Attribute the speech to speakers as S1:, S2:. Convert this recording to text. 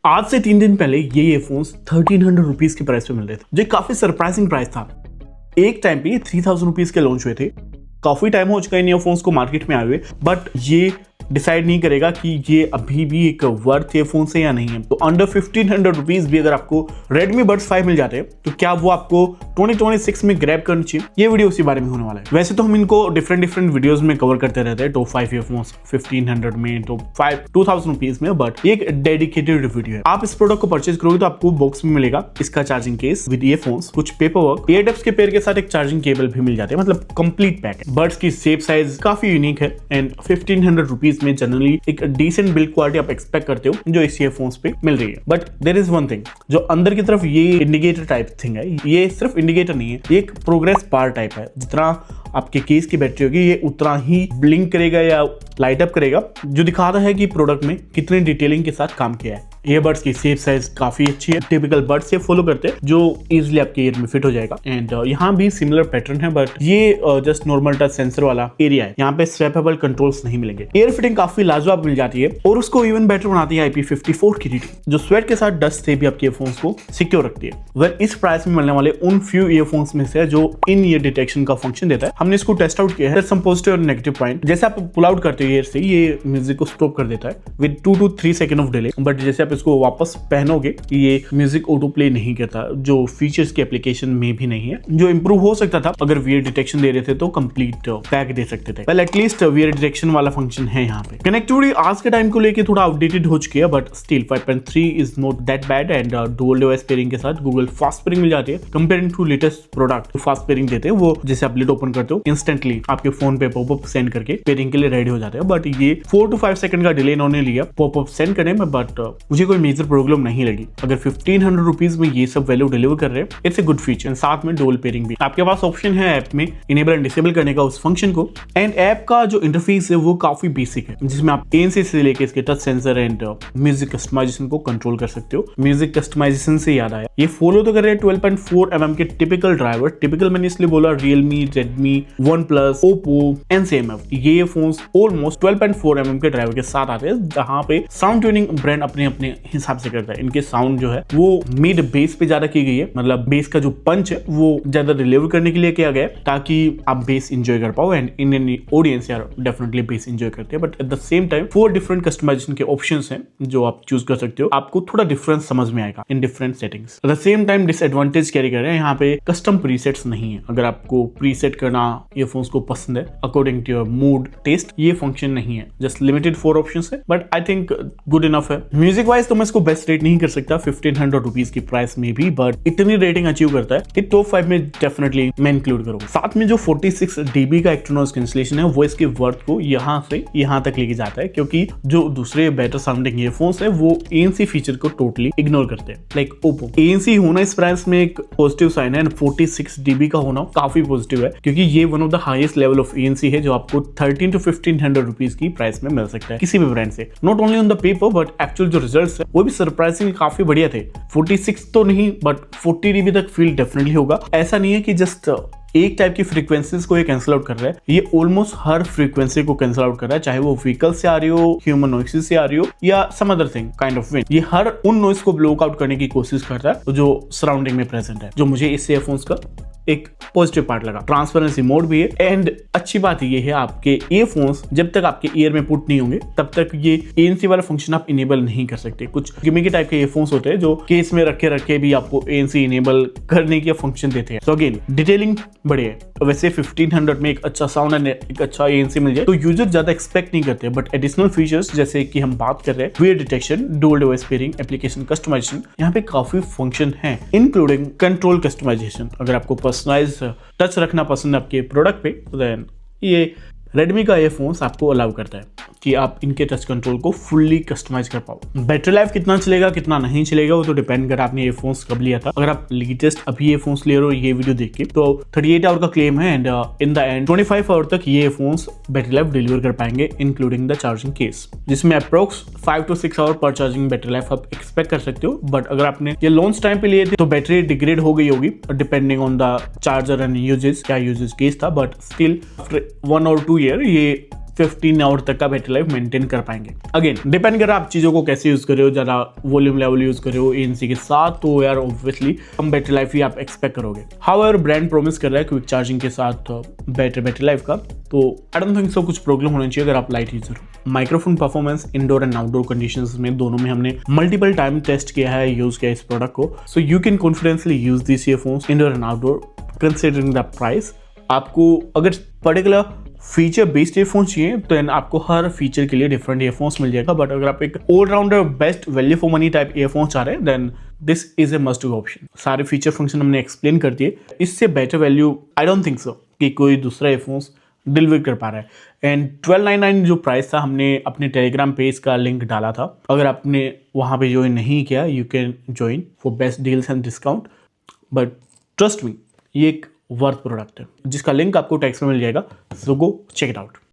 S1: आज से 3 दिन पहले ये ईयरफोन्स 1300 रुपीज के प्राइस पे मिल रहे थे, जो काफी सरप्राइजिंग प्राइस था। एक टाइम पे ये 3000 रुपीज के लॉन्च हुए थे। काफी टाइम हो चुका है इन ईयरफोन्स को मार्केट में आए हुए, बट ये डिसाइड नहीं करेगा कि ये अभी भी एक वर्थ ईयरफोन है या नहीं है। तो अंडर 1500 रुपीज भी अगर आपको Redmi Buds 5 मिल जाते हैं तो क्या वो आपको 2026 में ग्रैब करनी चाहिए? ये वीडियो उसी बारे में होने वाला है। वैसे तो हम इनको डिफरेंट वीडियोस में कवर करते रहते हैं, टॉप 5 ईयरफोन्स 1500 में, टॉप 5 2000 रुपीज में, बट एक डेडिकेटेड वीडियो है। आप इस प्रोडक्ट को परचेज करोगे तो आपको बॉक्स में मिलेगा इसका चार्जिंग केस विद ईयरफोन्स, कुछ पेपर वर्क, ईयरडब्स के पेयर के साथ एक चार्जिंग केबल भी मिल जाते हैं, मतलब कंप्लीट पैक है। बड्स की शेप साइज काफी यूनिक है एंड 1500 रुपीज में जनरली एक डिसेंट बिल्ड क्वालिटी आप एक्सपेक्ट करते हो जो इस ईयरफोन्स पे मिल रही है। But there is one thing, जो अंदर की तरफ ये इंडिकेटर टाइप थिंग है, ये सिर्फ इंडिकेटर नहीं है, ये एक प्रोग्रेस बार टाइप है। जितना आपके केस की बैटरी होगी ये उतना ही ब्लिंक करेगा या लाइट अप करेगा, जो दिखाता है कि प्रोडक्ट में कितनी डिटेलिंग के साथ काम किया है। ईयरबड्स की शेप साइज काफी अच्छी है, टिपिकल बड्स से फॉलो करते हैं जो इजीली आपके ईयर में फिट हो जाएगा। एंड यहाँ भी सिमिलर पैटर्न है, बट ये जस्ट नॉर्मल टच सेंसर वाला एरिया है, यहाँ पे स्वैपेबल कंट्रोल्स नहीं मिलेंगे। एयर फिटिंग काफी लाजवाब मिल जाती है और उसको इवन बेटर बनाती है IP54 की रेटिंग, जो स्वेट के साथ डस्ट से भी आपके ईयरफोन्स को सिक्योर रखती है। वेल इस प्राइस में मिलने वाले उन फ्यू ईयरफोन्स में से जो इन ईयर डिटेक्शन का फंक्शन देता है, हमने इसको टेस्ट आउट किया है। सम पॉजिटिव और नेगेटिव पॉइंट, जैसे आप पुल आउट करते हो ईयर से, ये म्यूजिक को स्टॉप कर देता है with 2 to 3 second of delay, but जैसे आप इसको वापस पहनोगे ये म्यूजिक ऑटो प्ले नहीं करता, जो फीचर्स के एप्लीकेशन में भी नहीं है, जो इंप्रूव हो सकता था अगर वीयर डिटेक्शन दे रहे थे तो कंप्लीट पैक दे सकते थे। वेल एटलीस्ट वीयर डिटेक्शन वाला फंक्शन है यहाँ पे। कनेक्टिविटी आज के टाइम को लेके थोड़ा आउटडेटेड हो चुकी है, but still 5.3 is not that bad and dual device pairing के साथ गूगल फास्ट पेयरिंग मिल जाती है। Comparing to latest product fast pairing देते हैं, वो जैसे आप लिड ओपन करते हो इंस्टेंटली आपके फोन पे पॉपअप सेंड करके पेयरिंग के लिए रेडी हो जाते हैं, बट ये 4 to 5 सेकंड का डिले इन्होंने लिया पॉपअप सेंड करने में, बट मुझे कोई मेजर प्रॉब्लम नहीं लगी। अगर 1500 रुपीज में ये सब वैल्यू डिलीवर कर रहे हैं, इट्स ए गुड फीचर। साथ में डुअल पेयरिंग भी आपके पास ऑप्शन है ऐप में इनेबल एंड डिसेबल करने का उस फंक्शन को। एंड ऐप का जो इंटरफेस है वो काफी बेसिक है, जिसमें आप ANC से लेके इसके touch sensor and music customisation को कंट्रोल कर सकते हो। म्यूजिक कस्टमाइजेशन से याद आया, ये फॉलो तो कर रहे हैं 12.4 mm के टिपिकल ड्राइवर। टिपिकल मैंने इसलिए बोला, Realme, Redmi, OnePlus, Oppo, NCMF ये फोन्स ऑलमोस्ट 12.4 mm के ड्राइवर के साथ आते हैं, जहां पे साउंड ट्यूनिंग ब्रांड अपने अपने हिसाब से करता है। इनके साउंड जो है वो मिड बेस पे ज्यादा की गई है, मतलब बेस का जो पंच है वो ज्यादा डिलीवर करने के लिए किया गया है, ताकि आप बेस एंजॉय कर पाओ। एंड इंडियन ऑडियंस यार डेफिनेटली बेस एंजॉय करते हैं, but at the same time 4 different customisation के ऑप्शंस हैं जो आप चूज कर सकते हो। आपको थोड़ा डिफरेंस समझ में आएगा in different settings. Eight the same time disadvantage carry कर रहे हैं, यहाँ पे कस्टम प्रीसेट्स नहीं है। अगर आपको प्रीसेट करना ईयरफोन्स को पसंद है according to your mood taste, ये फंक्शन नहीं है। जस्ट लिमिटेड 4 ऑप्शंस है, but I think good enough है। म्यूजिक वाइज तो मैं इसको बेस्ट रेट नहीं कर सकता 1500 रुपीज की प्राइस में भी, बट इतनी रेटिंग अचीव करता है कि टॉप 5 में डेफिनेटली मैं इंक्लूड करूंगा। साथ में जो 46 dB का एक्सटर्नल कैंसिलेशन है वो इसके वर्थ को यहाँ से यहाँ तक लेके जाता है, क्योंकि जो दूसरे बेटर साउंडिंग ईयरफोन्स है वो ANC फीचर को टोटली इग्नोर करते हैं। लाइक ओप्पो ANC होना इस प्राइस में एक पॉजिटिव साइन है, 46 dB का होना काफी पॉजिटिव है, क्योंकि ये one of the highest level of ANC है जो आपको 1300 to 1500 रुपीज की प्राइस में मिल सकता है किसी भी ब्रांड से। Not only on the paper but actual जो रिजल्ट्स है वो भी सरप्राइजिंग काफी बढ़िया थे। 46 तो नहीं बट 40 dB तक फील डेफिनेटली होगा। ऐसा नहीं है कि जस्ट एक टाइप की फ्रीक्वेंसीज को ये कैंसिल आउट कर रहा है, ये ऑलमोस्ट हर फ्रीक्वेंसी को कैंसिल आउट कर रहा है, चाहे वो व्हीकल से आ रही हो, ह्यूमन नॉइसेस से आ रही हो या some other thing kind of wind. ये हर उन नॉइस को ब्लॉक आउट करने की कोशिश करता है जो सराउंडिंग में प्रेजेंट है, जो मुझे इस ईयरफोन्स का एक पॉजिटिव पार्ट लगा। ट्रांसपेरेंसी मोड भी है एंड अच्छी बात ये है, आपके ईयरफोन्स जब तक आपके ईयर में पुट नहीं होंगे तब तक ये ANC वाला फंक्शन आप इनेबल नहीं कर सकते। कुछ गिमिकी टाइप के ईयरफोन्स होते हैं जो केस में रखे भी आपको ANC इनेबल करने के फंक्शन देते हैं। सो अगेन डिटेलिंग बढ़िया है। तो वैसे 1500 में एक अच्छा साउंड एंड एक अच्छा ANC मिल जाए तो यूजर ज्यादा एक्सपेक्ट नहीं करते, बट एडिशनल फीचर्स जैसे कि हम बात कर रहे हैं wear detection, dual device pairing, application customisation, यहाँ पे काफी फंक्शन है, इंक्लूडिंग कंट्रोल कस्टमाइजेशन। अगर आपको पर्सनलाइज टच रखना पसंद है आपके प्रोडक्ट पे, तो देन ये Redmi का ईयरफोन्स आपको अलाउ करता है कि आप इनके टच कंट्रोल को फुल्ली कस्टमाइज कर पाओ। बैटरी लाइफ कितना चलेगा कितना नहीं चलेगा वो तो डिपेंड कर आपने ईयरफोन्स कब लिया था। अगर आप लेटेस्ट अभी ईयरफोन्स ले रहे हो ये वीडियो देख के, तो 38 आवर का क्लेम है and in the end 25 hour तक ये ईयरफोन्स बैटरी लाइफ डिलीवर कर पाएंगे इंक्लूडिंग द चार्जिंग केस, जिसमें अप्रोक्स 5 to 6 आवर पर चार्जिंग बैटरी लाइफ आप एक्सपेक्ट कर सकते हो। बट अगर आपने ये लॉन्च टाइम पे लिए थे तो बैटरी डिग्रेड हो गई होगी depending on the charger and uses, क्या यूजेस केस था, but still after 1 or 2 year ये 15 आवर तक का बैटरी लाइफ मेंटेन कर पाएंगे। अगेन डिपेंड कर रहा है आप चीज़ों को कैसे यूज़ कर रहे हो, ज़्यादा वॉल्यूम लेवल यूज़ कर रहे हो ANC के साथ, तो यार ऑब्वियसली कम बैटरी लाइफ ही आप एक्सपेक्ट करोगे। हाउएवर ब्रांड प्रॉमिस कर रहा है क्विक चार्जिंग के साथ बैटरी लाइफ का, तो आई डोंट थिंक सो कुछ प्रॉब्लम होनी चाहिए अगर आप लाइट यूजर हो। Microphone performance indoor and outdoor conditions में दोनों में हमने मल्टीपल टाइम टेस्ट किया है, यूज किया इस प्रोडक्ट को, so you can confidently use this earphones indoor and outdoor considering the price. आपको अगर पर्टिकुलर फीचर बेस्ड ईयरफोन्स चाहिए तो आपको हर फीचर के लिए डिफरेंट ईयरफोन्स मिल जाएगा, बट अगर आप एक all rounder best value for money type earphones चाह रहे हैं then this is a must do option. सारे फीचर फंक्शन हमने एक्सप्लेन कर दिए, इससे better value I don't think so कि कोई दूसरा ईयरफोन्स डिलीवर कर पा रहा है। एंड 1299 जो प्राइस था, हमने अपने टेलीग्राम पेज का लिंक डाला था, अगर आपने वहाँ पे ज्वाइन नहीं किया you can join for best deals and discount, but trust me ये एक वर्थ प्रोडक्ट है जिसका लिंक आपको टेक्स्ट में मिल जाएगा, सो गो चेक इट आउट।